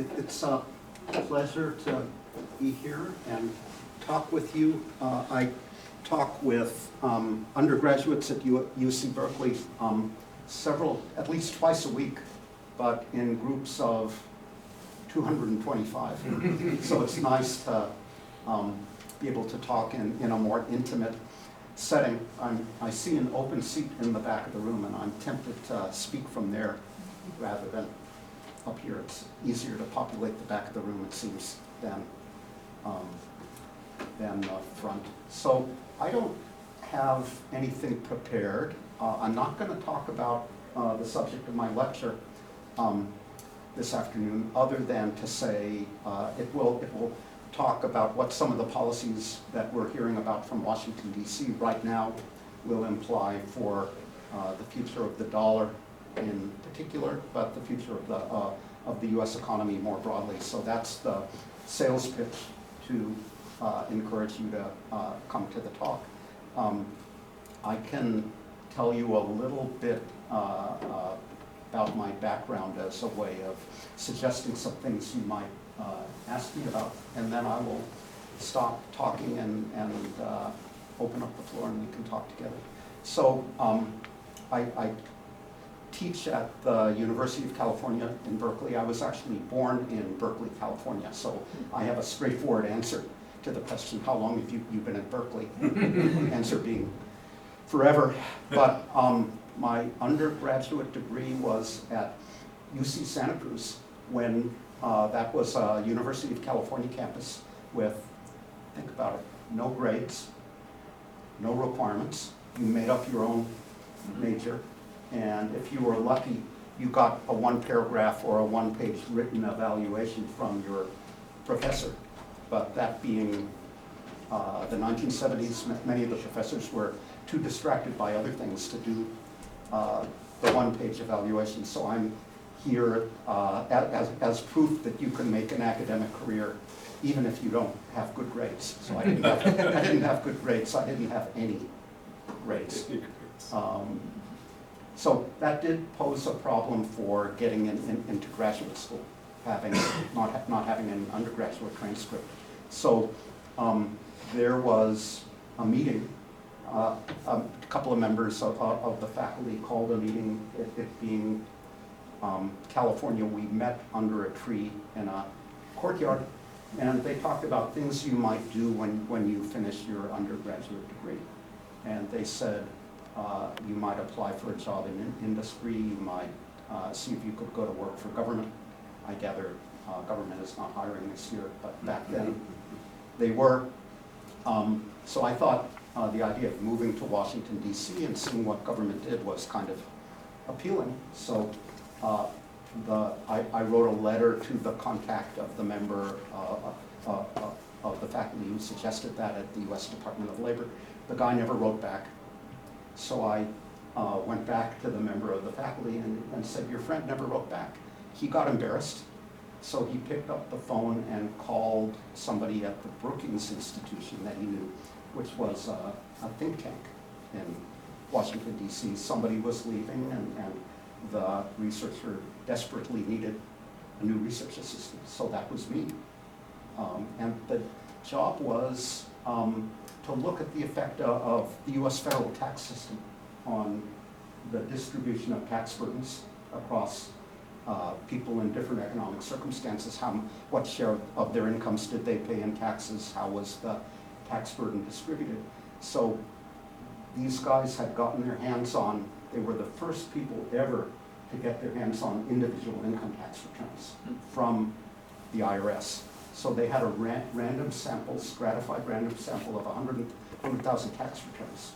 It's a pleasure to be here and talk with you. I talk with undergraduates at UC Berkeley at least twice a week, but in groups of 225. So it's nice to be able to talk in a more intimate setting. I see an open seat in the back of the room, and I'm tempted to speak from there rather than up here. It's easier to populate the back of the room, it seems, than the front. So I don't have anything prepared. I'm not going to talk about the subject of my lecture this afternoon, other than to say it will talk about what some of the policies that we're hearing about from Washington, D.C. right now will imply for the future of the dollar in particular, but the future of the U.S. economy more broadly. So that's the sales pitch to encourage you to come to the talk. I can tell you a little bit about my background as a way of suggesting some things you might ask me about, and then I will stop talking and open up the floor and we can talk together. So I teach at the University of California in Berkeley. I was actually born in Berkeley, California, so I have a straightforward answer to the question, how long have you been at Berkeley? Answer being forever. But my undergraduate degree was at UC Santa Cruz when that was a University of California campus with, think about it, no grades, no requirements. You made up your own major. And if you were lucky, you got a one-paragraph or a one-page written evaluation from your professor. But that being the 1970s, many of the professors were too distracted by other things to do the one-page evaluation. So I'm here as proof that you can make an academic career even if you don't have good grades. So I didn't have good grades. I didn't have any grades. So that did pose a problem for getting into graduate school, not having an undergraduate transcript. So there was a meeting. A couple of members of the faculty called a meeting, it being California. We met under a tree in a courtyard, and they talked about things you might do when you finish your undergraduate degree. And they said, you might apply for a job in industry, you might see if you could go to work for government. I gather government is not hiring this year, but back then they were. So I thought the idea of moving to Washington, D.C. and seeing what government did was kind of appealing. So I wrote a letter to the contact of the member of the faculty who suggested that at the U.S. Department of Labor. The guy never wrote back. So I went back to the member of the faculty and said, your friend never wrote back. He got embarrassed, so he picked up the phone and called somebody at the Brookings Institution that he knew, which was a think tank in Washington, D.C. Somebody was leaving, and the researcher desperately needed a new research assistant, so that was me. And the job was to look at the effect of the U.S. federal tax system on the distribution of tax burdens across people in different economic circumstances. What share of their incomes did they pay in taxes? How was the tax burden distributed? So these guys had gotten their hands on, they were the first people ever to get their hands on individual income tax returns from the IRS. So they had a random sample, stratified random sample of 100,000 tax returns.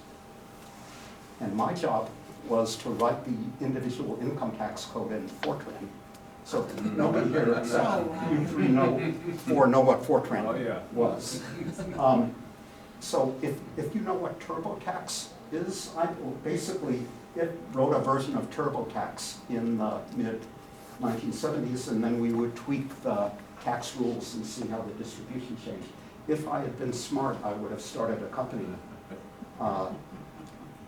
And my job was to write the individual income tax code in Fortran. So nobody here except you three know what Fortran was. So if you know what TurboTax is, basically it wrote a version of TurboTax in the mid-1970s, and then we would tweak the tax rules and see how the distribution changed. If I had been smart, I would have started a company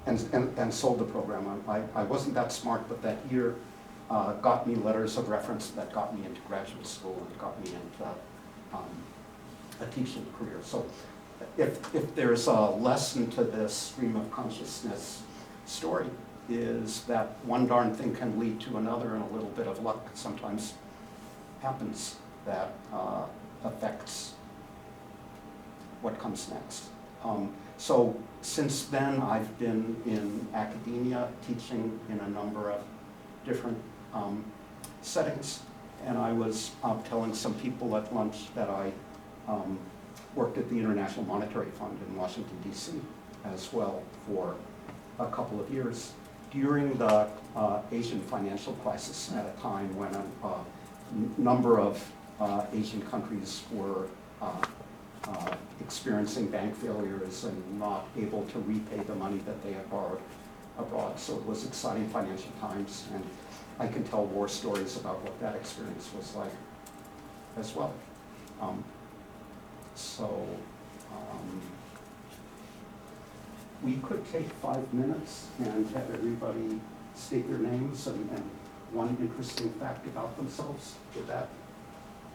and sold the program. I wasn't that smart, but that year got me letters of reference that got me into graduate school and got me into a teaching career. So if there's a lesson to this stream of consciousness story, is that one darn thing can lead to another, and a little bit of luck sometimes happens that affects what comes next. So since then, I've been in academia, teaching in a number of different settings, and I was telling some people at lunch that I worked at the International Monetary Fund in Washington, D.C. as well for a couple of years during the Asian financial crisis, at a time when a number of Asian countries were experiencing bank failures and not able to repay the money that they had borrowed abroad. So it was exciting financial times, and I can tell war stories about what that experience was like as well. We could take 5 minutes and have everybody state their names and one interesting fact about themselves. Would that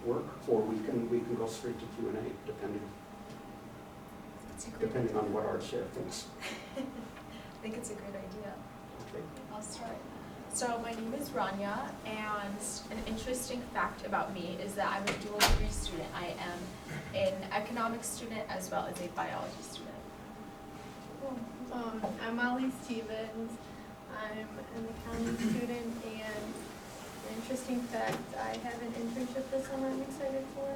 work? Or we can go straight to Q&A, depending on what our chair thinks. I think it's a great idea. Okay. I'll start. So my name is Rania, and an interesting fact about me is that I'm a dual degree student. I am an economics student as well as a biology student. I'm Molly Stevens. I'm an accounting student, and an interesting fact, I have an internship this summer I'm excited for.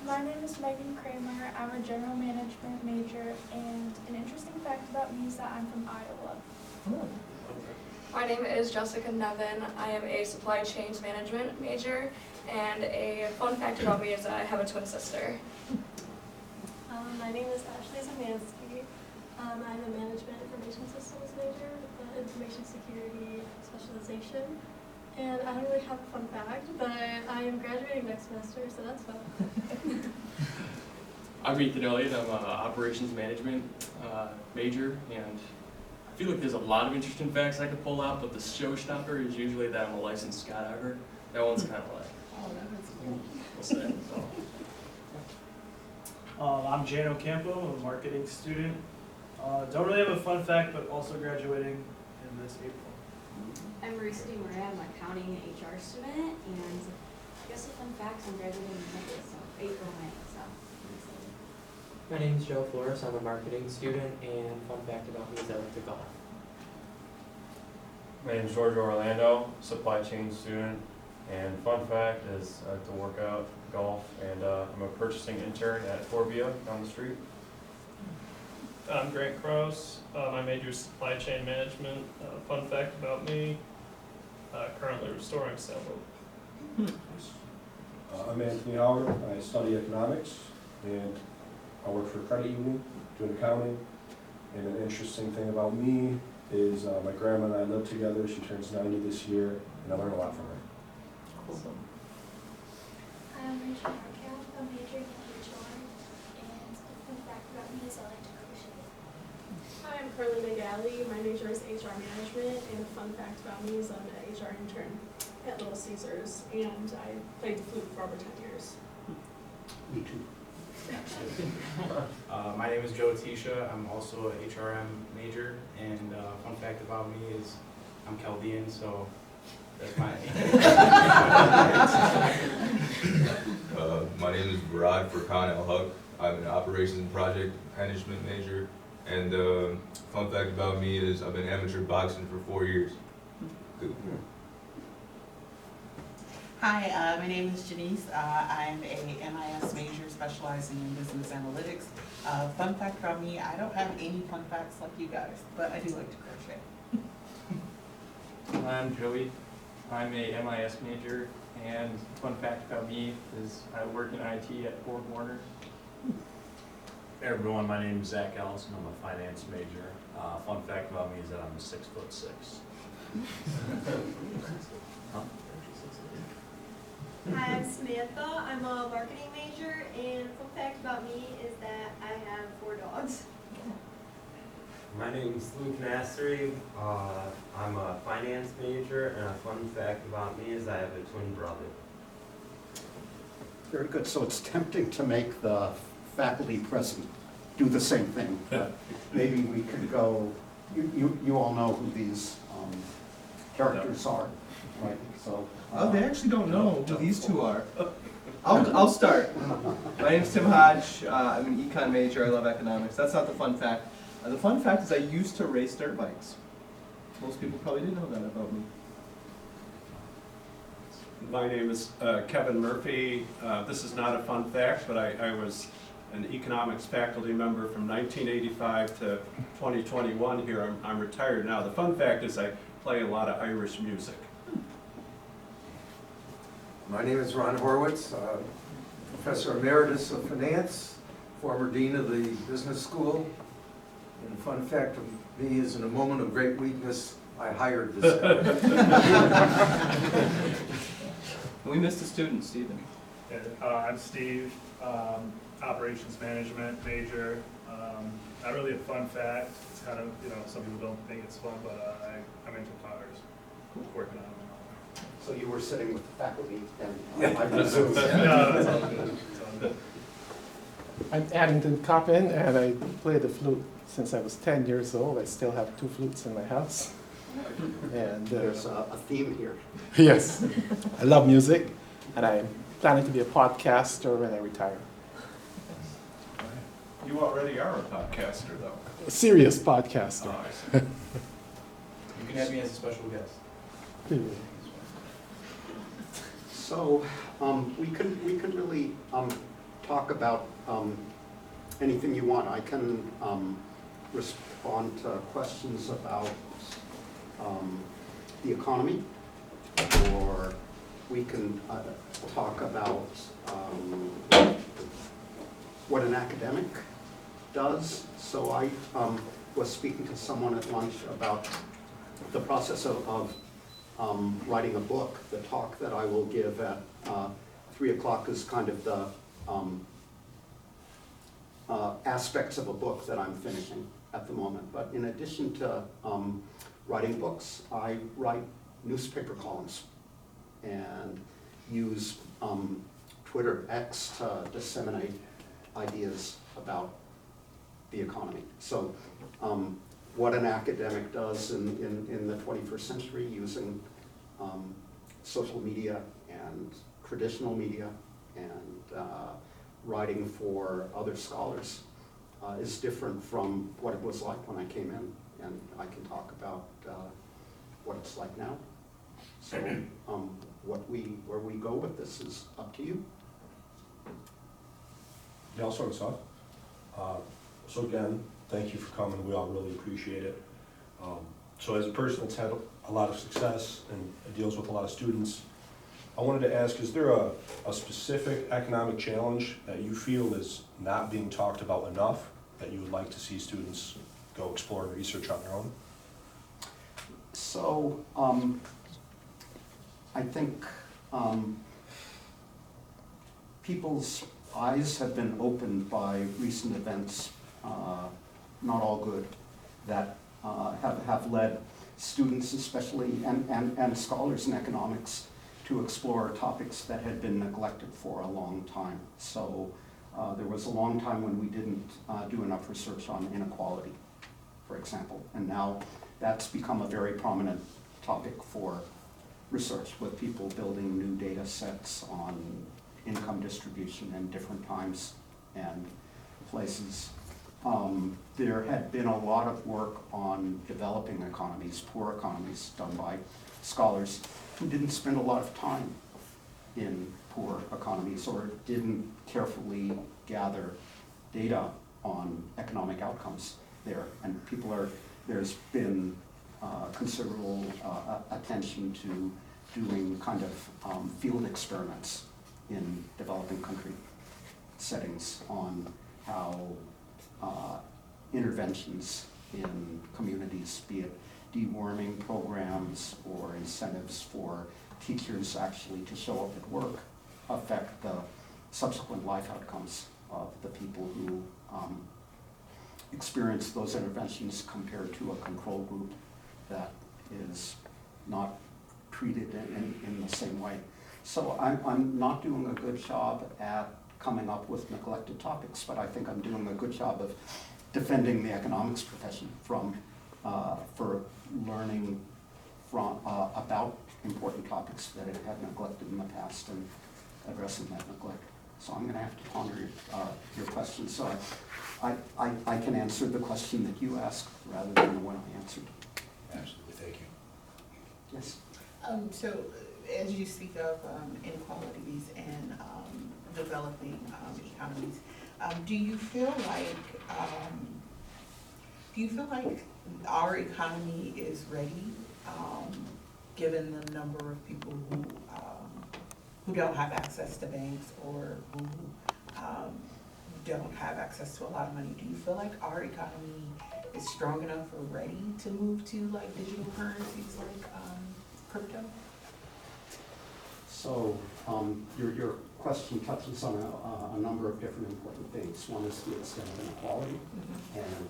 My name is Megan Kramer. I'm a general management major, and an interesting fact about me is that I'm from Iowa. My name is Jessica Nevin. I am a supply chains management major, and a fun fact about me is that I have a twin sister. My name is Ashley Zamansky. I'm a management information systems major with an information security specialization. And I don't really have a fun fact, but I am graduating next semester, so that's fun. I'm Ethan Elliott. I'm an operations management major, and I feel like there's a lot of interesting facts I could pull out, but the showstopper is usually that I'm a licensed skydiver. That one's kind of like, oh, that's cool. We'll say. So. I'm Jane Ocampo. I'm a marketing student. Don't really have a fun fact, but also graduating in this April. I'm Marisa DeMaria. I'm an accounting and HR student, and I guess a fun fact, I'm graduating in May, so April, May, so I'm excited. My name is Joe Flores. I'm a marketing student, and fun fact about me is I like to golf. My name is George Orlando, supply chain student, and fun fact is I like to work out, golf, and I'm a purchasing intern at Forvia down the street. I'm Grant Krause. My major is supply chain management. Fun fact about me, currently restoring sailboat. I'm Anthony Howard. I study economics, and I work for a credit union doing accounting. And an interesting thing about me is my grandma and I live together. She turns 90 this year, and I learn a lot from her. Awesome. I'm Rachel Markel. I'm majoring in HR, and a fun fact about me is I like to crochet. Hi, I'm Carly McGalley. My major is HR management, and a fun fact about me is I'm an HR intern at Little Caesars, and I played the flute for over 10 years. Me too. My name is Joe Tisha. I'm also a HRM major, and fun fact about me is I'm Chaldean, so that's my My name is Barad Furkan El-Haq. I'm an operations and project management major, and fun fact about me is I've been amateur boxing for 4 years. Cool. Hi, my name is Janice. I'm a MIS major specializing in business analytics. Fun fact about me, I don't have any fun facts like you guys, but I do like to crochet. I'm Joey. I'm a MIS major, and fun fact about me is I work in IT at Ford Warner. Hey everyone, my name is Zach Ellison. I'm a finance major. Fun fact about me is that I'm 6'6". Hi, I'm Samantha. I'm a marketing major, and a fun fact about me is that I have 4 dogs. My name is Luke Nassery. I'm a finance major, and a fun fact about me is I have a twin brother. Very good. So it's tempting to make the faculty present do the same thing, but maybe we could go, you all know who these characters are, right? So. Oh, they actually don't know who these two are. I'll start. My name's Tim Hodge. I'm an econ major. I love economics. That's not the fun fact. The fun fact is I used to race dirt bikes. Most people probably didn't know that about me. My name is Kevin Murphy. This is not a fun fact, but I was an economics faculty member from 1985 to 2021 here. I'm retired now. The fun fact is I play a lot of Irish music. My name is Ron Horwitz, Professor Emeritus of Finance, former Dean of the Business School. And a fun fact of me is, in a moment of great weakness, I hired this guy. We missed a student, Stephen. Yeah, I'm Steve, operations management major. Not really a fun fact. It's kind of, some people don't think it's fun, but I'm into cars. Working on them and all that. So you were sitting with the faculty and Yeah. I presume. No, it's all good. It's all good. I'm Addington Coppin, and I play the flute since I was 10 years old. I still have 2 flutes in my house. And There's a theme here. Yes, I love music, and I'm planning to be a podcaster when I retire. You already are a podcaster, though. A serious podcaster. Oh, I see. You can have me as a special guest. So we can really talk about anything you want. I can respond to questions about the economy, or we can talk about what an academic does. So I was speaking to someone at lunch about the process of writing a book. The talk that I will give at 3 o'clock is kind of the aspects of a book that I'm finishing at the moment. But in addition to writing books, I write newspaper columns and use Twitter, X, to disseminate ideas about the economy. So what an academic does in the 21st century using social media and traditional media and writing for other scholars is different from what it was like when I came in, and I can talk about what it's like now. So where we go with this is up to you. Yeah, I'll start us off. So again, thank you for coming. We all really appreciate it. So as a person that's had a lot of success and deals with a lot of students, I wanted to ask, is there a specific economic challenge that you feel is not being talked about enough that you would like to see students go explore and research on their own? So I think people's eyes have been opened by recent events, not all good, that have led students especially and scholars in economics to explore topics that had been neglected for a long time. So there was a long time when we didn't do enough research on inequality, for example, and now that's become a very prominent topic for research, with people building new data sets on income distribution in different times and places. There had been a lot of work on developing economies, poor economies, done by scholars who didn't spend a lot of time in poor economies or didn't carefully gather data on economic outcomes there. And there's been considerable attention to doing kind of field experiments in developing country settings on how interventions in communities, be it deworming programs or incentives for teachers actually to show up at work, affect the subsequent life outcomes of the people who experience those interventions compared to a control group that is not treated in the same way. So I'm not doing a good job at coming up with neglected topics, but I think I'm doing a good job of defending the economics profession from, for learning from, about important topics that it had neglected in the past and addressing that neglect. So I'm gonna have to ponder your question. So I can answer the question that you asked rather than the one I answered. Absolutely, thank you. Yes? So as you speak of inequalities and developing economies, do you feel like our economy is ready, given the number of people who don't have access to banks or who don't have access to a lot of money? Do you feel like our economy is strong enough or ready to move to like digital currencies like crypto? So your question touches on a number of different important things. One is the extent of inequality and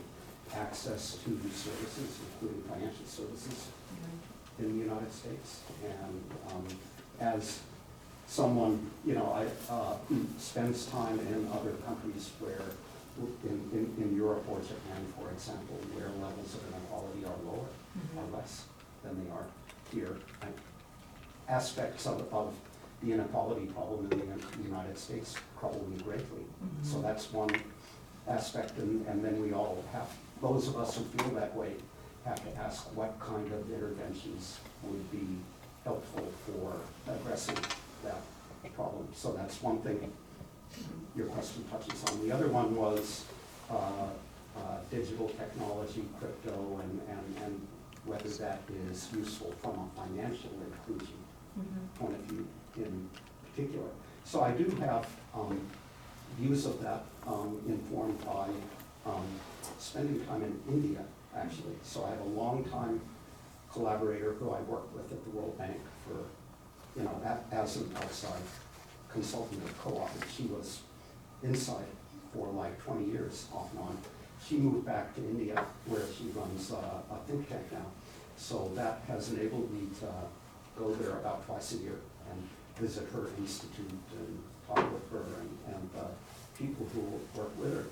access to services, including financial services in the United States. And as someone, you know, who spends time in other countries where, in Europe or Japan, for example, where levels of inequality are lower, or less than they are here, aspects of the inequality problem in the United States trouble me greatly. So that's one aspect, and then we all have, those of us who feel that way, have to ask what kind of interventions would be helpful for addressing that problem. So that's one thing your question touches on. The other one was digital technology, crypto, and whether that is useful from a financial inclusion point of view in particular. So I do have views of that informed by spending time in India, actually. So I have a long-time collaborator who I worked with at the World Bank for, you know, as an outside consultant or co-op. She was inside for like 20 years off and on. She moved back to India where she runs a think tank now. So that has enabled me to go there about twice a year and visit her institute and talk with her and people who work with her.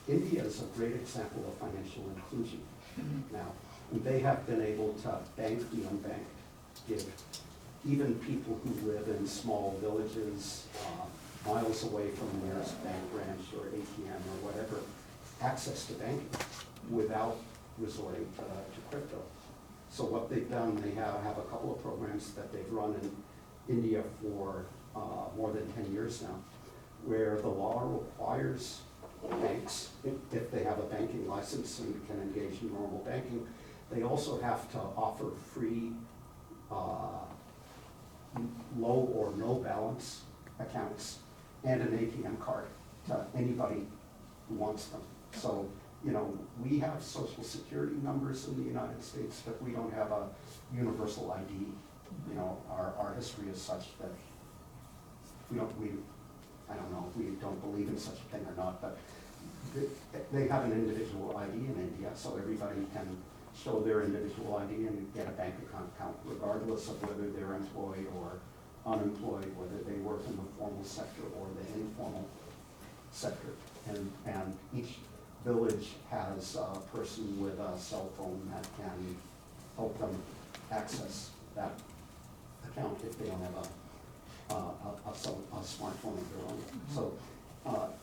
India is a great example of financial inclusion now. And they have been able to bank the unbanked, give even people who live in small villages, miles away from the nearest bank branch or ATM or whatever, access to banking without resorting to crypto. So what they've done, they have a couple of programs that they've run in India for more than 10 years now, where the law requires banks, if they have a banking license and can engage in normal banking, they also have to offer free low or no balance accounts and an ATM card to anybody who wants them. So, you know, we have social security numbers in the United States, but we don't have a universal ID. You know, our history is such that I don't know if we don't believe in such a thing or not, but they have an individual ID in India, so everybody can show their individual ID and get a bank account regardless of whether they're employed or unemployed, whether they work in the formal sector or the informal sector. And each village has a person with a cell phone that can help them access that account if they don't have a smartphone of their own. So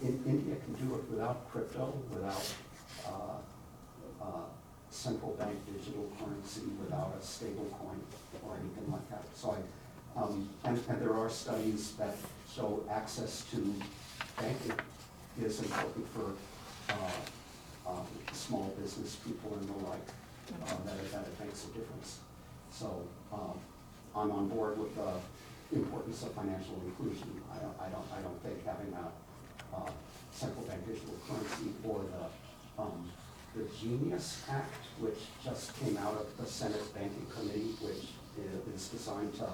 India can do it without crypto, without central bank digital currency, without a stable coin or anything like that. So and there are studies that show access to banking is important for small business people and the like, that it makes a difference. So I'm on board with the importance of financial inclusion. I don't think having a central bank digital currency or the Genius Act, which just came out of the Senate Banking Committee, which is designed to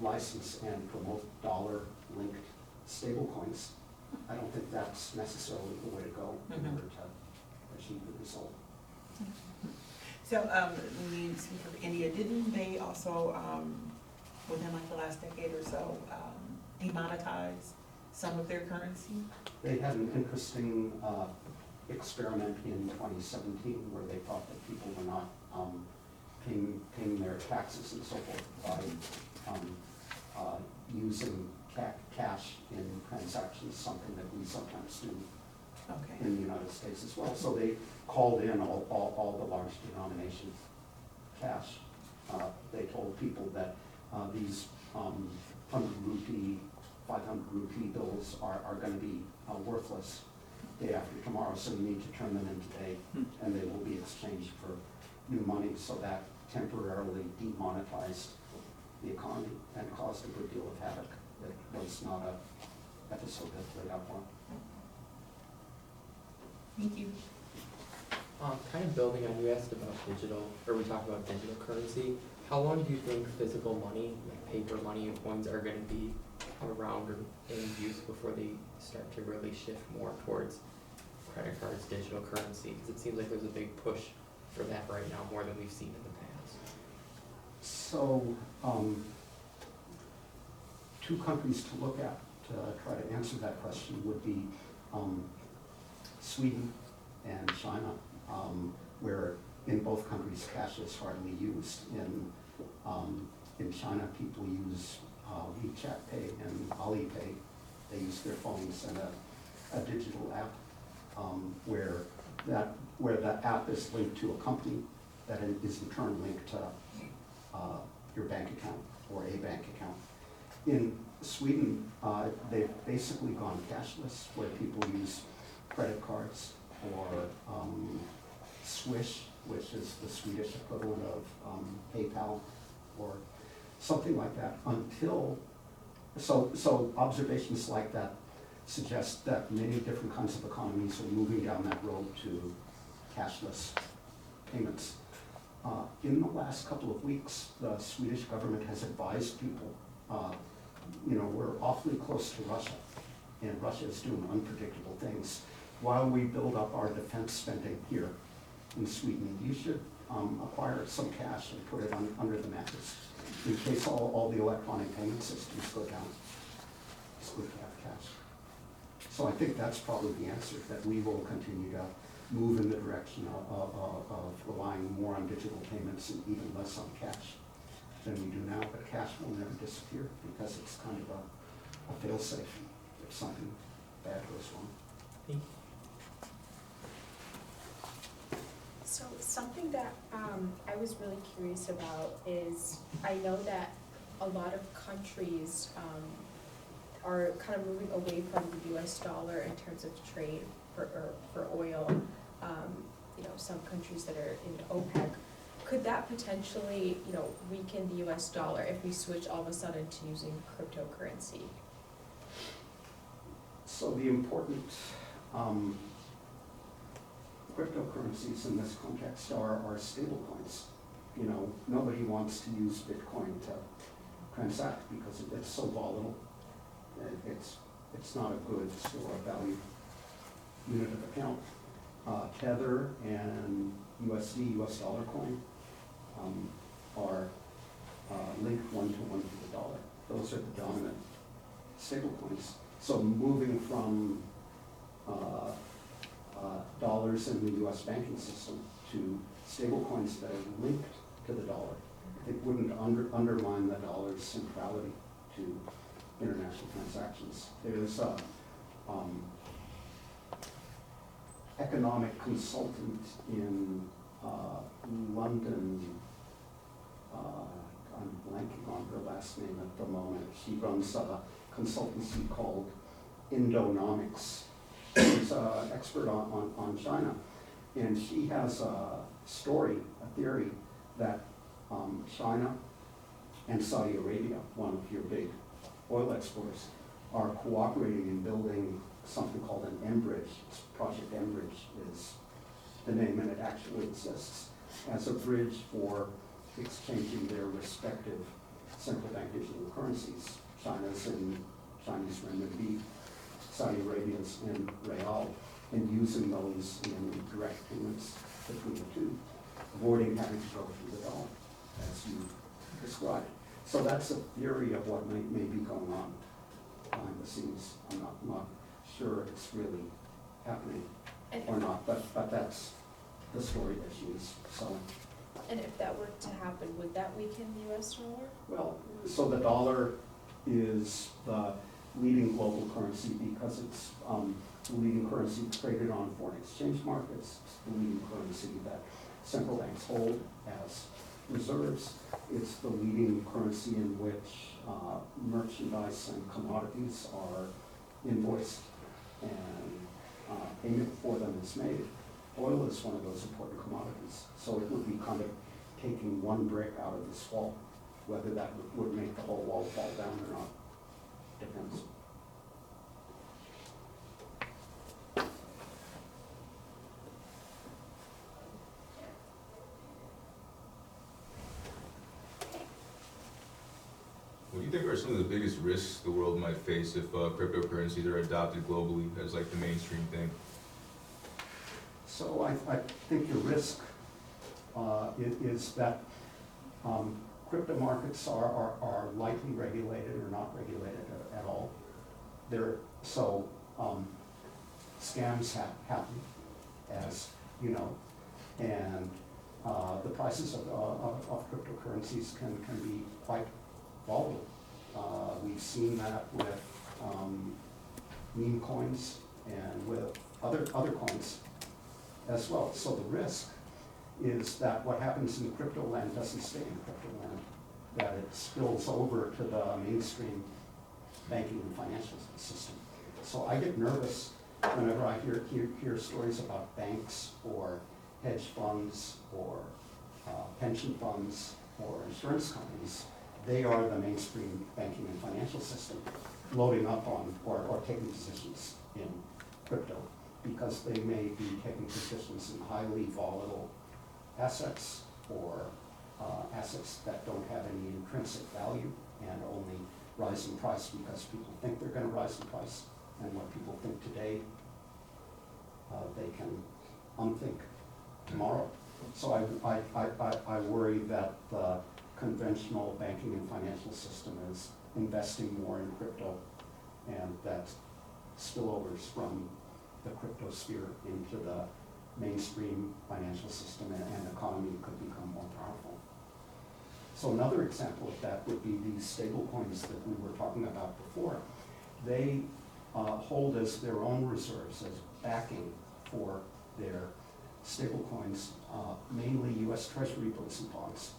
license and promote dollar-linked stablecoins. I don't think that's necessarily the way to go in order to achieve the result. So, when you speak of India, didn't they also, within like the last decade or so, demonetize some of their currency? They had an interesting experiment in 2017 where they thought that people were not paying their taxes and so forth by using cash in transactions, something that we sometimes do in the United States as well. So they called in all the large denomination cash. They told people that these 100 rupee, 500 rupee bills are going to be worthless day after tomorrow, so you need to turn them in today, and they will be exchanged for new money. So that temporarily demonetized the economy and caused a good deal of havoc. It was not an episode that played out well. Thank you. Kind of building on, you asked about digital, or we talked about digital currency. How long do you think physical money, like paper money and coins, are going to be around or in use before they start to really shift more towards credit cards, digital currency? Because it seems like there's a big push for that right now, more than we've seen in the past. So, two countries to look at to try to answer that question would be Sweden and China, where in both countries cash is hardly used. In China, people use WeChat Pay and Alipay. They use their phones and a digital app where that app is linked to a company that is in turn linked to your bank account or a bank account. In Sweden, they've basically gone cashless, where people use credit cards or Swish, which is the Swedish equivalent of PayPal or something like that, so observations like that suggest that many different kinds of economies are moving down that road to cashless payments. In the last couple of weeks, the Swedish government has advised people, we're awfully close to Russia, and Russia is doing unpredictable things. While we build up our defense spending here in Sweden, you should acquire some cash and put it under the mattress in case all the electronic payment systems go down. It's good to have cash. So I think that's probably the answer, that we will continue to move in the direction of relying more on digital payments and even less on cash than we do now. But cash will never disappear because it's kind of a fail-safe if something bad goes wrong. Thank you. So something that I was really curious about is, I know that a lot of countries are kind of moving away from the US dollar in terms of trade for oil. Some countries that are in OPEC, could that potentially, weaken the US dollar if we switch all of a sudden to using cryptocurrency? So the important cryptocurrencies in this context are stable coins. Nobody wants to use Bitcoin to transact because it's so volatile. It's not a good store of value unit of account. Tether and USD, US dollar coin, are linked one-to-one to the dollar. Those are the dominant stable coins. So moving from dollars in the US banking system to stable coins that are linked to the dollar, it wouldn't undermine the dollar's centrality to international transactions. There's a economic consultant in London, I'm blanking on her last name at the moment. She runs a consultancy called Indonomics. She's an expert on China, and she has a theory that China and Saudi Arabia, one of your big oil exporters, are cooperating in building something called an M-Bridge. Project M-Bridge is the name, and it actually exists as a bridge for exchanging their respective central bank digital currencies. China's in Chinese renminbi, Saudi Arabia's in real, and using those in direct payments between the two, avoiding having to go through the dollar, as you described. So that's a theory of what may be going on behind the scenes. I'm not sure it's really happening or not, but that's the story that she's selling. And if that were to happen, would that weaken the US dollar? Well, so the dollar is the leading global currency because it's the leading currency traded on foreign exchange markets. It's the leading currency that central banks hold as reserves. It's the leading currency in which merchandise and commodities are invoiced and payment for them is made. Oil is one of those important commodities, so it would be kind of taking one brick out of this wall. Whether that would make the whole wall fall down or not depends. What do you think are some of the biggest risks the world might face if cryptocurrencies are adopted globally as like the mainstream thing? So I think the risk is that crypto markets are lightly regulated or not regulated at all. So scams happen, as you know, and the prices of cryptocurrencies can be quite volatile. We've seen that with meme coins and with other coins as well. So the risk is that what happens in crypto land doesn't stay in crypto land, that it spills over to the mainstream banking and financial system. So I get nervous whenever I hear stories about banks or hedge funds or pension funds or insurance companies. They are the mainstream banking and financial system, loading up on or taking positions in crypto, because they may be taking positions in highly volatile assets or assets that don't have any intrinsic value and only rise in price because people think they're going to rise in price. And what people think today, they can unthink tomorrow. So I worry that the conventional banking and financial system is investing more in crypto, and that spillovers from the crypto sphere into the mainstream financial system and economy could become more powerful. So another example of that would be these stable coins that we were talking about before. They hold as their own reserves, as backing for their stable coins, mainly US Treasury bills and bonds.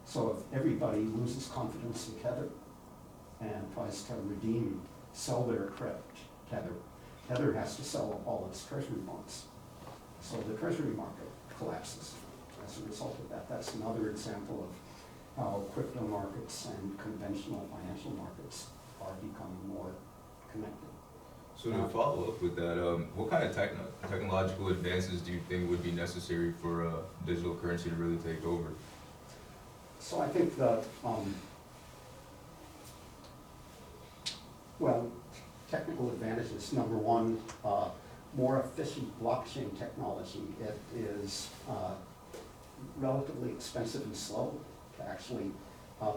So if everybody loses confidence in Tether and tries to sell their Tether, Tether has to sell all its Treasury bonds. So the Treasury market collapses as a result of that. That's another example of how crypto markets and conventional financial markets are becoming more connected. So to follow up with that, what kind of technological advances do you think would be necessary for digital currency to really take over? So I think that, well, technical advantages. Number one, more efficient blockchain technology. It is relatively expensive and slow to actually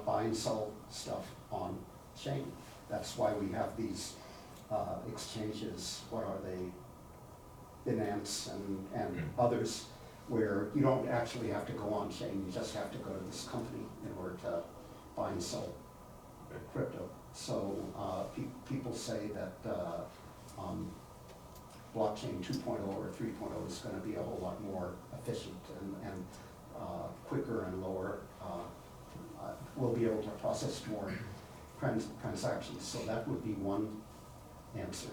buy and sell stuff on chain. That's why we have these exchanges, what are they, Binance and others, where you don't actually have to go on chain, you just have to go to this company in order to buy and sell crypto. So people say that blockchain 2.0 or 3.0 is going to be a whole lot more efficient and quicker and lower. We'll be able to process more transactions, so that would be one answer.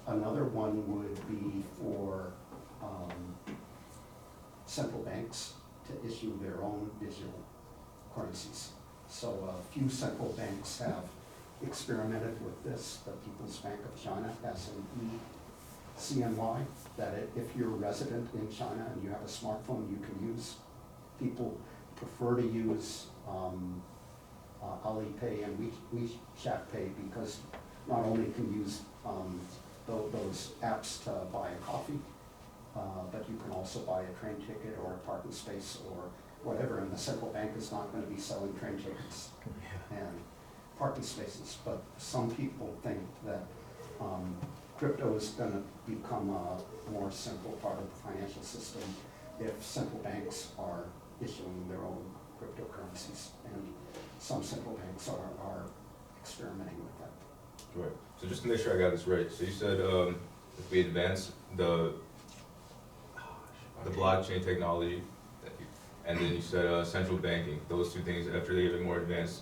Another one would be for central banks to issue their own digital currencies. So a few central banks have experimented with this. The People's Bank of China has an e-CNY that if you're a resident in China and you have a smartphone, you can use. People prefer to use Alipay and WeChat Pay because not only can you use those apps to buy a coffee, but you can also buy a train ticket or a parking space or whatever, and the central bank is not going to be selling train tickets and parking spaces. But some people think that crypto is going to become a more central part of the financial system if central banks are issuing their own cryptocurrencies, and some central banks are experimenting with that. Right. So just to make sure I got this right, so you said if we advance the blockchain technology, and then you said central banking, those two things, after they get more advanced,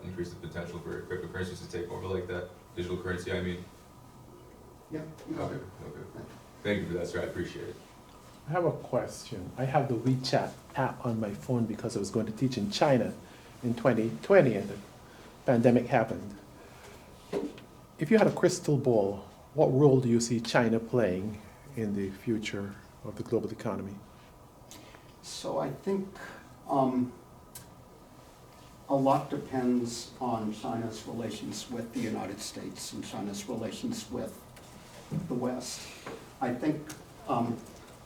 increase the potential for cryptocurrencies to take over like that, digital currency, I mean? Yeah. Okay. Thank you for that, sir, I appreciate it. I have a question. I have the WeChat app on my phone because I was going to teach in China in 2020 and the pandemic happened. If you had a crystal ball, what role do you see China playing in the future of the global economy? So I think a lot depends on China's relations with the United States and China's relations with the West. I think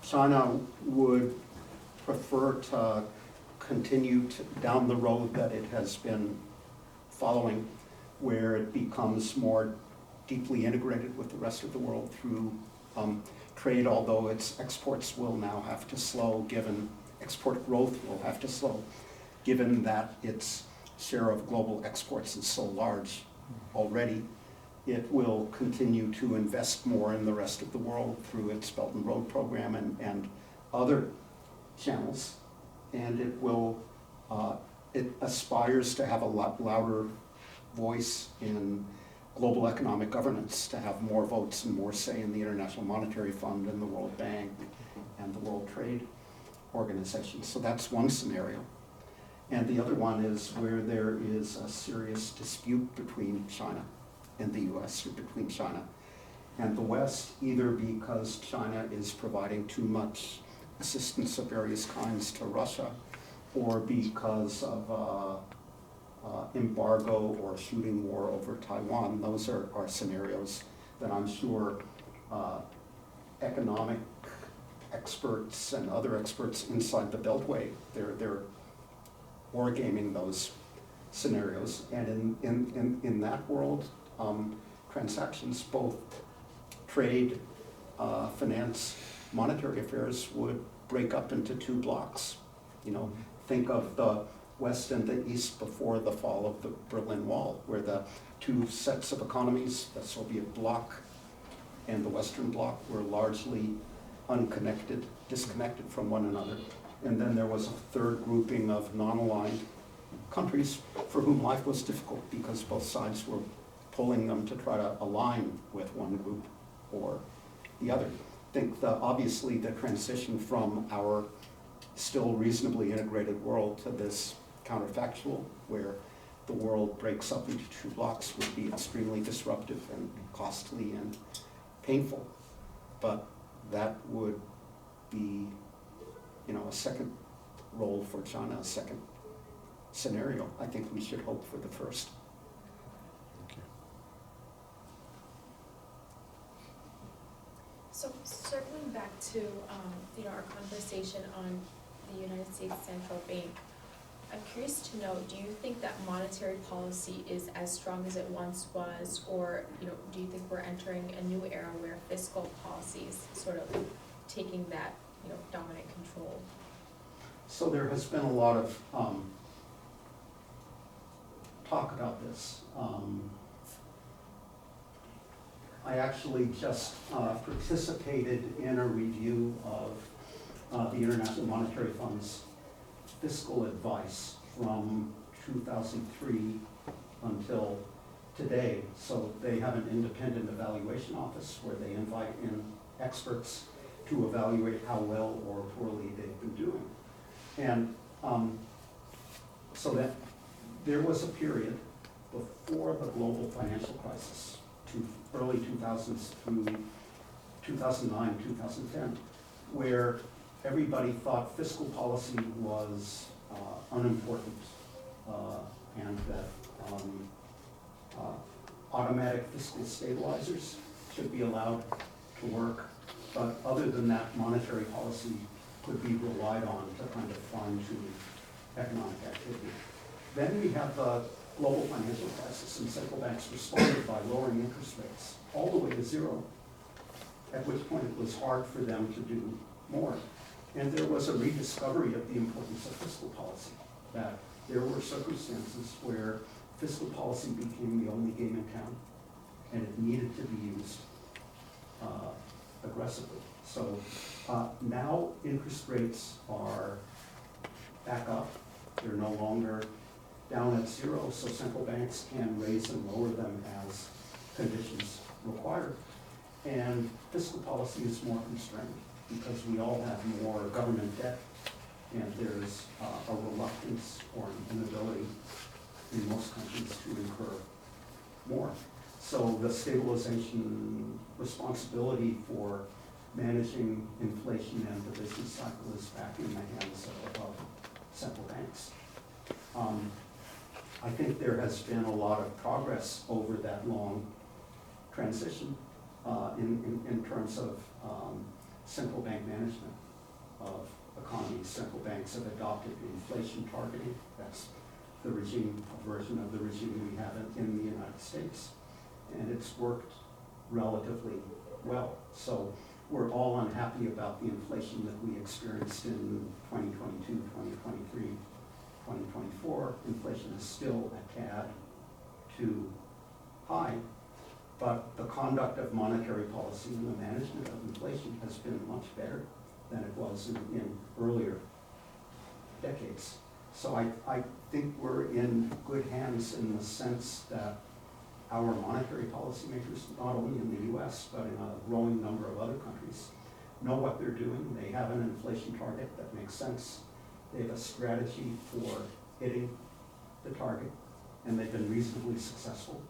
China would prefer to continue down the road that it has been following, where it becomes more deeply integrated with the rest of the world through trade, although its exports will now have to slow, given export growth will have to slow, given that its share of global exports is so large already. It will continue to invest more in the rest of the world through its Belt and Road program and other channels, and it will it aspires to have a lot louder voice in global economic governance, to have more votes and more say in the International Monetary Fund and the World Bank and the World Trade Organization. So that's one scenario. And the other one is where there is a serious dispute between China and the US, or between China and the West, either because China is providing too much assistance of various kinds to Russia, or because of embargo or shooting war over Taiwan. Those are scenarios that I'm sure economic experts and other experts inside the Beltway, they're wargaming those scenarios. And in that world, transactions, both trade, finance, monetary affairs, would break up into two blocks. You know, think of the West and the East before the fall of the Berlin Wall, where the two sets of economies, the Soviet bloc and the Western bloc, were largely unconnected, disconnected from one another. And then there was a third grouping of non-aligned countries for whom life was difficult because both sides were pulling them to try to align with one group or the other. I think obviously the transition from our still reasonably integrated world to this counterfactual, where the world breaks up into two blocks, would be extremely disruptive and costly and painful. But that would be, you know, a second role for China, a second scenario. I think we should hope for the first. So circling back to our conversation on the United States Central Bank, I'm curious to know, do you think that monetary policy is as strong as it once was, or do you think we're entering a new era where fiscal policy is sort of taking that dominant control? So there has been a lot of talk about this. I actually just participated in a review of the International Monetary Fund's fiscal advice from 2003 until today. So they have an independent evaluation office where they invite in experts to evaluate how well or poorly they've been doing. And so that there was a period before the global financial crisis, early 2000s through 2009, 2010, where everybody thought fiscal policy was unimportant, and that automatic fiscal stabilizers should be allowed to work. But other than that, monetary policy could be relied on to kind of fine-tune economic activity. Then we have the global financial crisis, and central banks responded by lowering interest rates all the way to zero, at which point it was hard for them to do more. And there was a rediscovery of the importance of fiscal policy, that there were circumstances where fiscal policy became the only game in town, and it needed to be used aggressively. So now interest rates are back up. They're no longer down at zero, so central banks can raise and lower them as conditions require. And fiscal policy is more constrained because we all have more government debt, and there's a reluctance or an inability in most countries to incur more. So the stabilization responsibility for managing inflation and the business cycle is back in the hands of central banks. I think there has been a lot of progress over that long transition in terms of central bank management of economies. Central banks have adopted inflation targeting. That's the regime, a version of the regime we have in the United States. And it's worked relatively well. So we're all unhappy about the inflation that we experienced in 2022, 2023, 2024. Inflation is still a tad too high, but the conduct of monetary policy and the management of inflation has been much better than it was in earlier decades. So I think we're in good hands in the sense that our monetary policymakers, not only in the US, but in a growing number of other countries, know what they're doing. They have an inflation target that makes sense. They have a strategy for hitting the target, and they've been reasonably successful.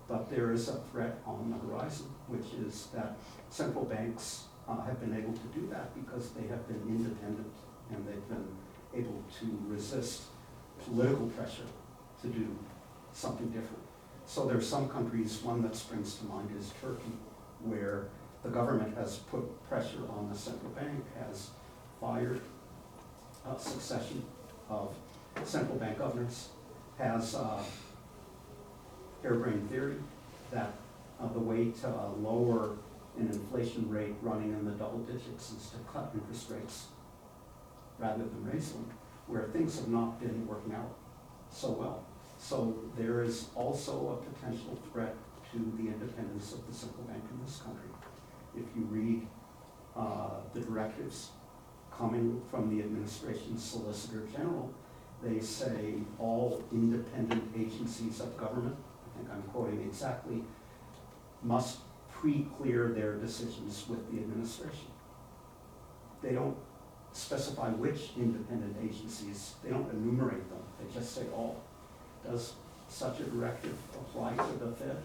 But there is a threat on the horizon, which is that central banks have been able to do that because they have been independent and they've been able to resist political pressure to do something different. So there are some countries, one that springs to mind is Turkey, where the government has put pressure on the central bank, has fired a succession of central bank governors, has harebrained theory that the way to lower an inflation rate running in the double digits is to cut interest rates rather than raise them, where things have not been working out so well. So there is also a potential threat to the independence of the central bank in this country. If you read the directives coming from the administration's Solicitor General, they say all independent agencies of government, I think I'm quoting exactly, must pre-clear their decisions with the administration. They don't specify which independent agencies, they don't enumerate them, they just say all. Does such a directive apply to the Fed?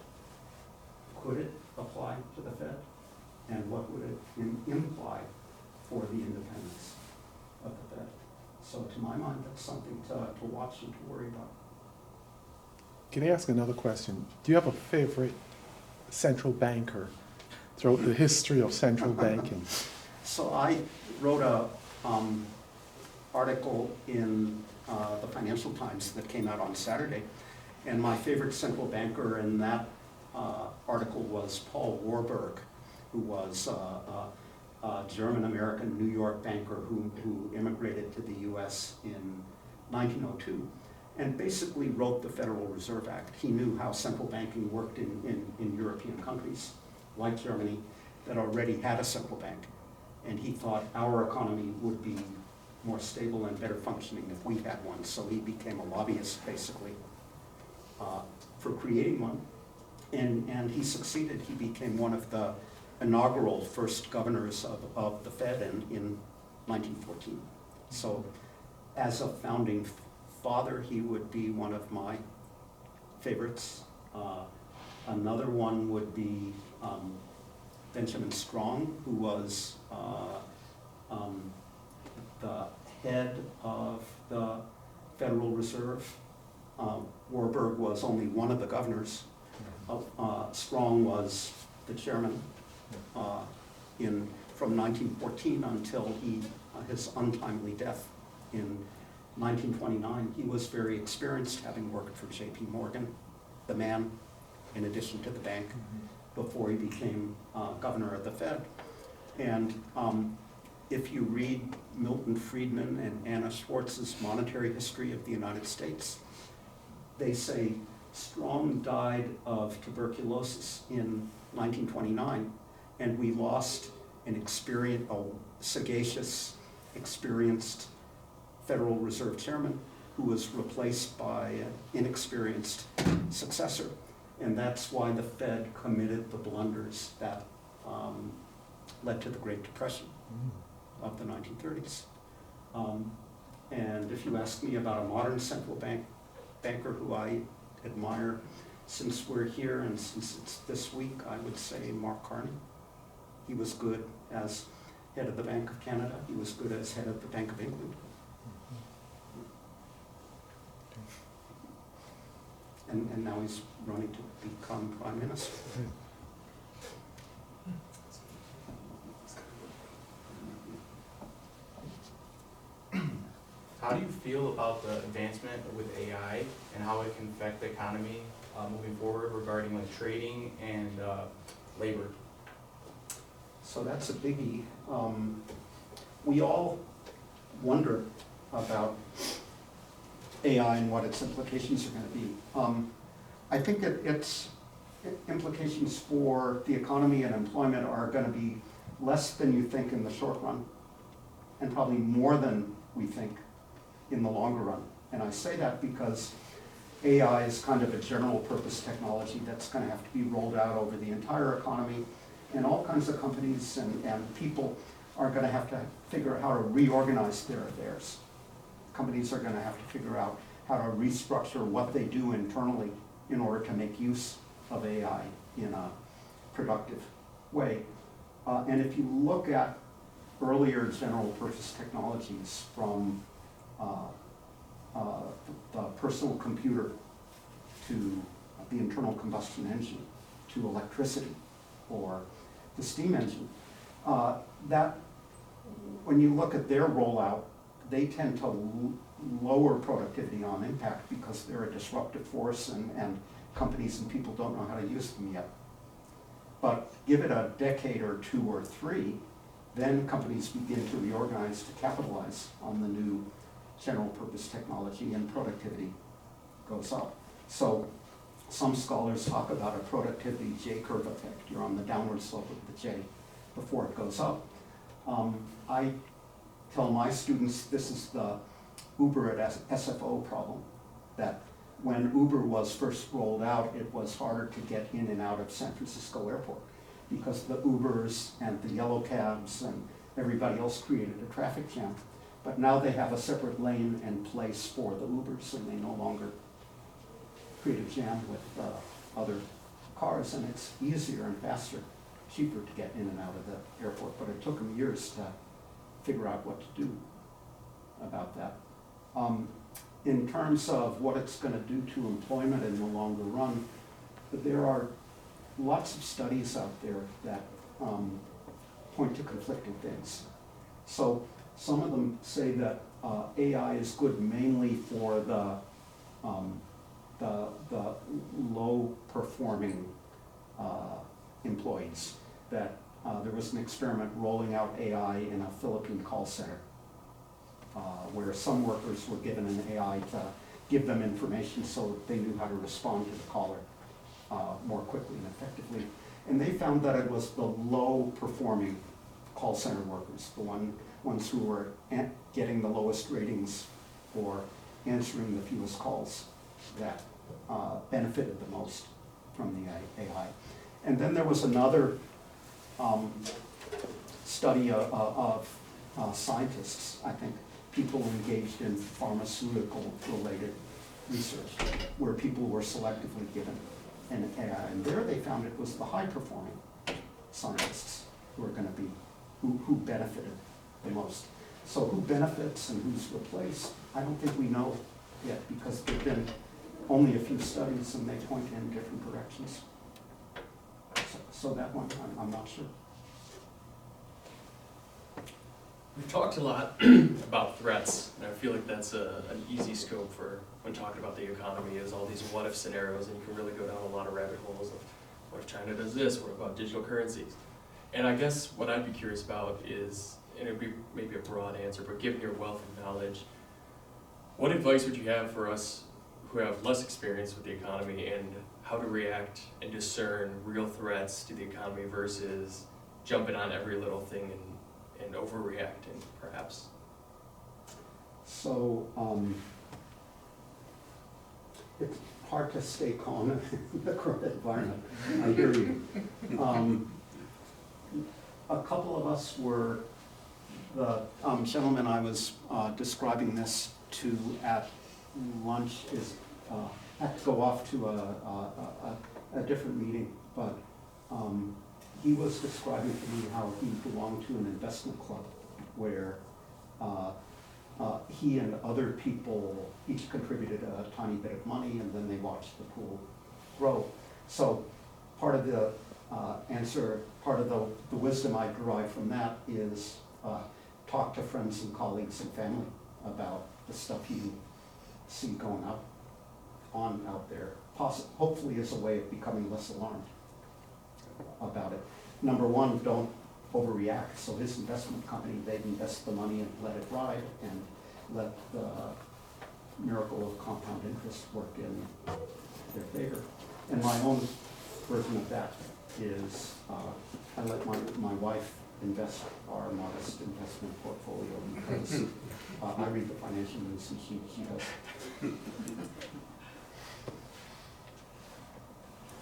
Could it apply to the Fed? And what would it imply for the independence of the Fed? So to my mind, that's something to watch and to worry about. Can I ask another question? Do you have a favorite central banker throughout the history of central banking? So I wrote a article in the Financial Times that came out on Saturday, and my favorite central banker in that article was Paul Warburg, who was a German-American New York banker who immigrated to the US in 1902 and basically wrote the Federal Reserve Act. He knew how central banking worked in European countries like Germany that already had a central bank, and he thought our economy would be more stable and better functioning if we had one. So he became a lobbyist basically for creating one, and he succeeded. He became one of the inaugural first governors of the Fed in 1914. So as a founding father, he would be one of my favorites. Another one would be Benjamin Strong, who was the head of the Federal Reserve. Warburg was only one of the governors. Strong was the chairman from 1914 until his untimely death in 1929. He was very experienced, having worked for J.P. Morgan, the man, in addition to the bank, before he became governor of the Fed. And if you read Milton Friedman and Anna Schwartz's Monetary History of the United States, they say Strong died of tuberculosis in 1929, and we lost a sagacious, experienced Federal Reserve Chairman who was replaced by an inexperienced successor. And that's why the Fed committed the blunders that led to the Great Depression of the 1930s. And if you ask me about a modern central banker who I admire, since we're here and since it's this week, I would say Mark Carney. He was good as head of the Bank of Canada. He was good as head of the Bank of England. And now he's running to become Prime Minister. How do you feel about the advancement with AI and how it can affect the economy moving forward regarding like trading and labor? So that's a biggie. We all wonder about AI and what its implications are going to be. I think that its implications for the economy and employment are going to be less than you think in the short run, and probably more than we think in the longer run. And I say that because AI is kind of a general purpose technology that's going to have to be rolled out over the entire economy, and all kinds of companies and people are going to have to figure out how to reorganize their affairs. Companies are going to have to figure out how to restructure what they do internally in order to make use of AI in a productive way. And if you look at earlier general purpose technologies, from the personal computer to the internal combustion engine to electricity or the steam engine, that when you look at their rollout, they tend to lower productivity on impact because they're a disruptive force and companies and people don't know how to use them yet. But give it a decade or two or three, then companies begin to reorganize to capitalize on the new general purpose technology and productivity goes up. So some scholars talk about a productivity J-curve effect. You're on the downward slope of the J before it goes up. I tell my students this is the Uber at SFO problem, that when Uber was first rolled out, it was harder to get in and out of San Francisco airport because the Ubers and the yellow cabs and everybody else created a traffic jam. But now they have a separate lane and place for the Ubers, and they no longer create a jam with other cars, and it's easier and faster, cheaper to get in and out of the airport. But it took them years to figure out what to do about that. In terms of what it's going to do to employment in the longer run, there are lots of studies out there that point to conflicting things. So some of them say that AI is good mainly for the low-performing employees. That there was an experiment rolling out AI in a Philippine call center where some workers were given an AI to give them information so that they knew how to respond to the caller more quickly and effectively. And they found that it was the low-performing call center workers, the ones who were getting the lowest ratings or answering the fewest calls, that benefited the most from the AI. And then there was another study of scientists, I think, people engaged in pharmaceutical-related research, where people were selectively given an AI. And there they found it was the high-performing scientists who are going to be, who benefited the most. So who benefits and who's replaced, I don't think we know yet, because there have been only a few studies and they point in different directions. So that one, I'm not sure. We've talked a lot about threats, and I feel like that's an easy scope for when talking about the economy, is all these what-if scenarios, and you can really go down a lot of rabbit holes of what if China does this, what about digital currencies? And I guess what I'd be curious about is, and it'd be maybe a broad answer, but given your wealth of knowledge, what advice would you have for us who have less experience with the economy and how to react and discern real threats to the economy versus jumping on every little thing and overreacting, perhaps? So, it's hard to stay calm in the current environment. I hear you. A couple of us were, the gentleman I was describing this to at lunch had to go off to a different meeting, but he was describing to me how he belonged to an investment club where he and other people each contributed a tiny bit of money, and then they watched the pool grow. So part of the answer, part of the wisdom I derive from that is talk to friends and colleagues and family about the stuff you see going on out there, hopefully as a way of becoming less alarmed about it. Number one, don't overreact. So his investment company, they'd invest the money and let it ride and let the miracle of compound interest work in their favor. And my own version of that is I let my wife invest our modest investment portfolio because I read the financial news and she does.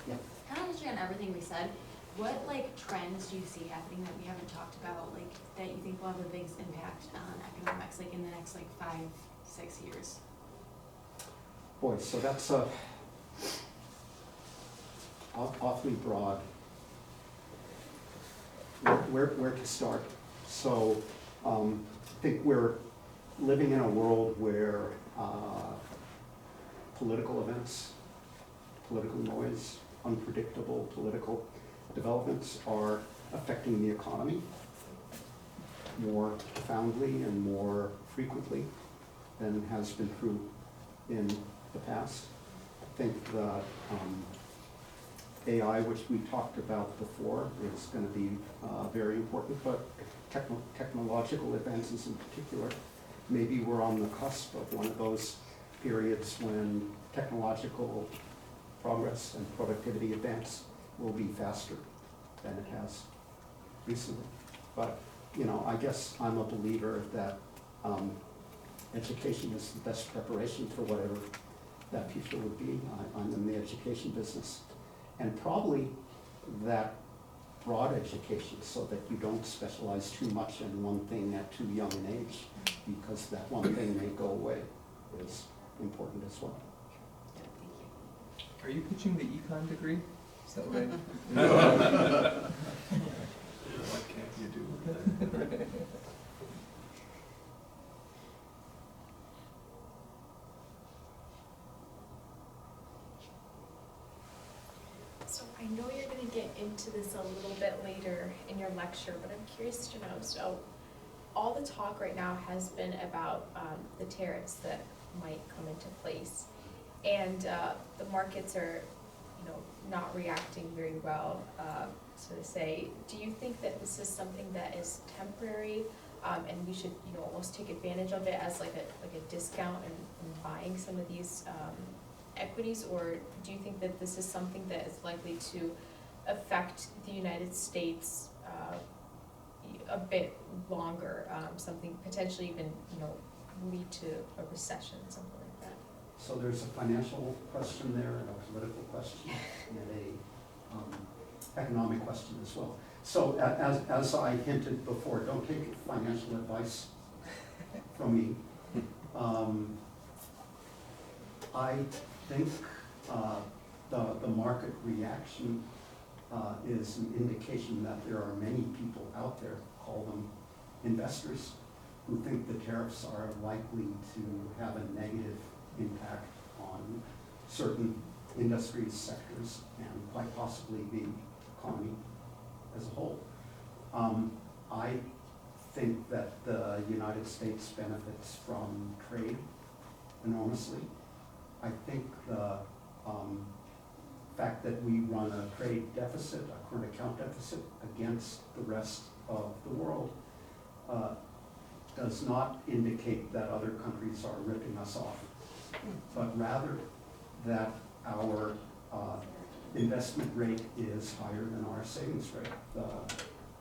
Yeah. Kind of touching on everything we said, what like trends do you see happening that we haven't talked about, like that you think will have the biggest impact on economics, like in the next like 5-6 years? Boy, so that's awfully broad. Where to start? So I think we're living in a world where political events, political noise, unpredictable political developments are affecting the economy more profoundly and more frequently than has been true in the past. I think that AI, which we talked about before, is going to be very important, but technological advances in particular, maybe we're on the cusp of one of those periods when technological progress and productivity advance will be faster than it has recently. But, you know, I guess I'm a believer that education is the best preparation for whatever that future would be. I'm in the education business. And probably that broad education so that you don't specialize too much in one thing at too young an age, because that one thing may go away, is important as well. Are you pitching the econ degree? Is that right? What can't you do with that? So I know you're gonna get into this a little bit later in your lecture, but I'm curious to know, so all the talk right now has been about the tariffs that might come into place. And the markets are, you know, not reacting very well, so to say. Do you think that this is something that is temporary, and we should, you know, almost take advantage of it as like a discount and buying some of these equities, or do you think that this is something that is likely to affect the United States a bit longer, something potentially even, you know, lead to a recession, something like that? So there's a financial question there, and a political question, and a economic question as well. So as I hinted before, don't take financial advice from me. I think the market reaction is an indication that there are many people out there, call them investors, who think the tariffs are likely to have a negative impact on certain industries, sectors, and quite possibly be economy as a whole. I think that the United States benefits from trade enormously. I think the fact that we run a trade deficit, a current account deficit against the rest of the world does not indicate that other countries are ripping us off, but rather that our investment rate is higher than our savings rate. The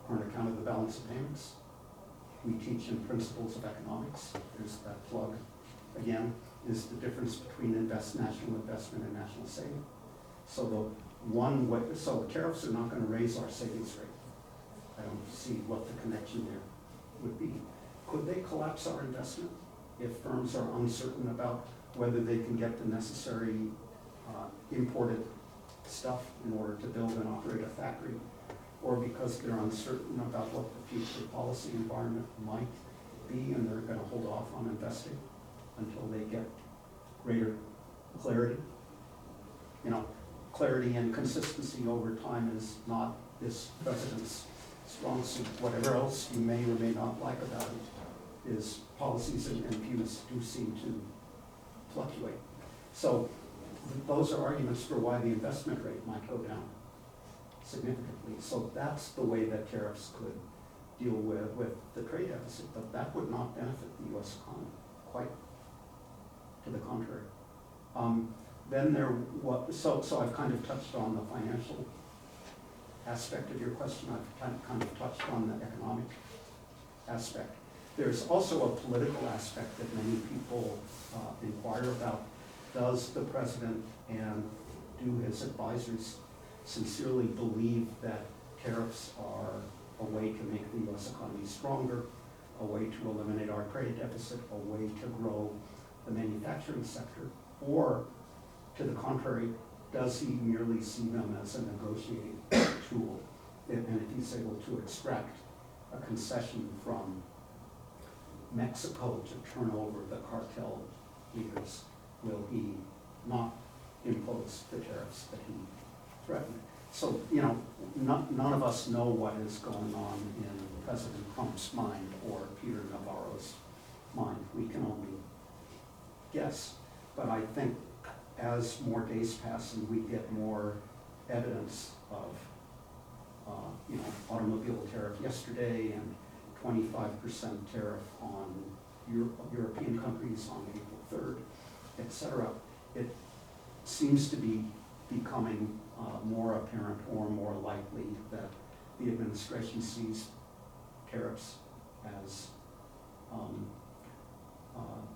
current account of the balance of payments, we teach in principles of economics. There's that plug again, is the difference between national investment and national saving. So the one way, so tariffs are not going to raise our savings rate. I don't see what the connection there would be. Could they collapse our investment if firms are uncertain about whether they can get the necessary imported stuff in order to build and operate a factory, or because they're uncertain about what the future policy environment might be and they're going to hold off on investing until they get greater clarity? You know, clarity and consistency over time is not this president's strong suit. Whatever else you may or may not like about it, is policies and views do seem to fluctuate. So those are arguments for why the investment rate might go down significantly. So that's the way that tariffs could deal with the trade deficit, but that would not benefit the U.S. economy, quite to the contrary. Then so I've kind of touched on the financial aspect of your question. I've kind of touched on the economic aspect. There's also a political aspect that many people inquire about. Does the president and do his advisors sincerely believe that tariffs are a way to make the U.S. economy stronger, a way to eliminate our trade deficit, a way to grow the manufacturing sector, or to the contrary, does he merely see them as a negotiating tool? And if he's able to extract a concession from Mexico to turn over the cartel leaders, will he not impose the tariffs that he threatened? So, you know, none of us know what is going on in President Trump's mind or Peter Navarro's mind. We can only guess. But I think as more days pass and we get more evidence of, automobile tariff yesterday and 25% tariff on European countries on April 3rd, et cetera, it seems to be becoming more apparent or more likely that the administration sees tariffs as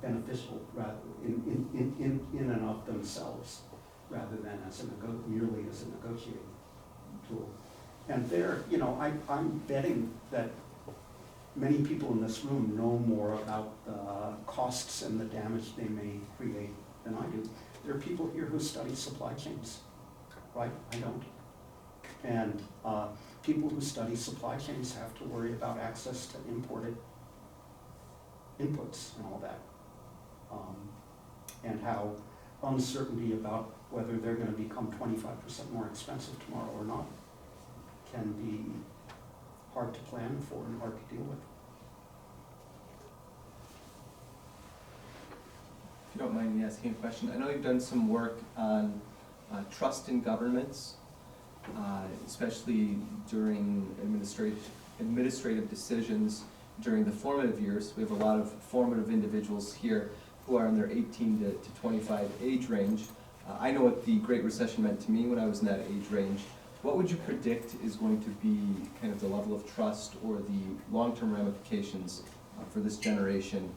beneficial rather in and of themselves, rather than as merely as a negotiating tool. And there, I'm betting that many people in this room know more about the costs and the damage they may create than I do. There are people here who study supply chains, right? I don't. And people who study supply chains have to worry about access to imported inputs and all that. And how uncertainty about whether they're going to become 25% more expensive tomorrow or not can be hard to plan for and hard to deal with. If you don't mind me asking a question, I know you've done some work on trust in governments, especially during administrative decisions during the formative years. We have a lot of formative individuals here who are in their 18 to 25 age range. I know what the Great Recession meant to me when I was in that age range. What would you predict is going to be kind of the level of trust or the long-term ramifications for this generation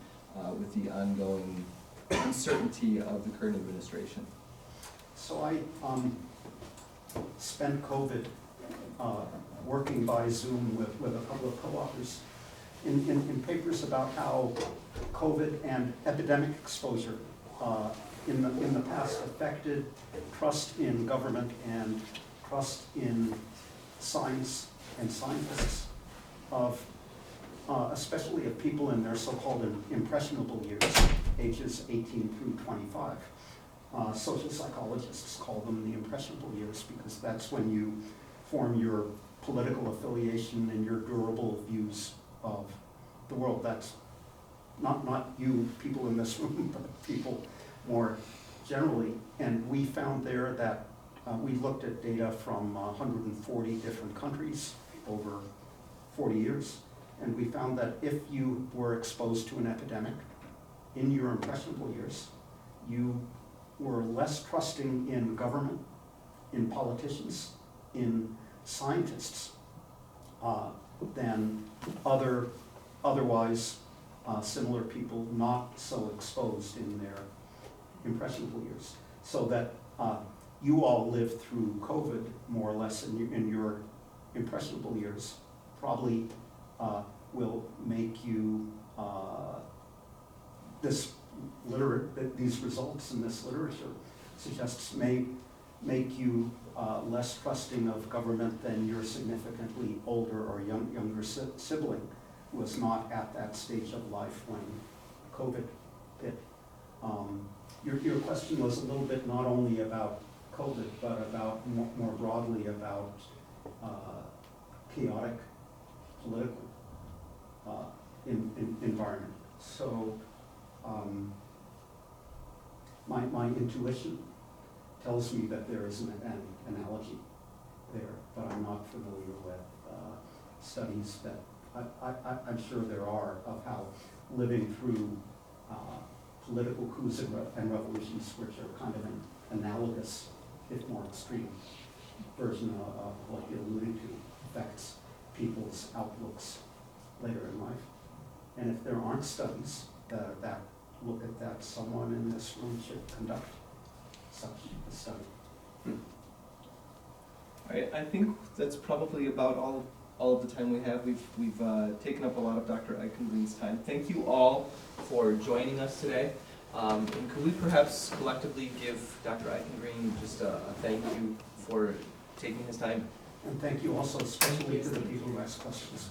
with the ongoing uncertainty of the current administration? So I spent COVID working by Zoom with a couple of co-authors in papers about how COVID and epidemic exposure in the past affected trust in government and trust in science and scientists, especially of people in their so-called impressionable years, ages 18 through 25. Social psychologists call them the impressionable years because that's when you form your political affiliation and your durable views of the world. That's not you, people in this room, but people more generally. And we found there that we looked at data from 140 different countries over 40 years, and we found that if you were exposed to an epidemic in your impressionable years, you were less trusting in government, in politicians, in scientists than otherwise similar people not so exposed in their impressionable years. So that you all lived through COVID more or less in your impressionable years probably will make you these results in this literature suggests may make you less trusting of government than your significantly older or younger sibling who was not at that stage of life when COVID hit. Your question was a little bit not only about COVID, but about more broadly about chaotic political environment. So my intuition tells me that there is an analogy there, but I'm not familiar with studies that I'm sure there are of how living through political coups and revolutions, which are kind of an analogous, if more extreme, version of what you're alluding to, affects people's outlooks later in life. And if there aren't studies that look at that, someone in this room should conduct such a study. All right, I think that's probably about all of the time we have. We've taken up a lot of Dr. Eichengreen's time. Thank you all for joining us today. And could we perhaps collectively give Dr. Eichengreen just a thank you for taking his time? And thank you also especially to the people who asked questions.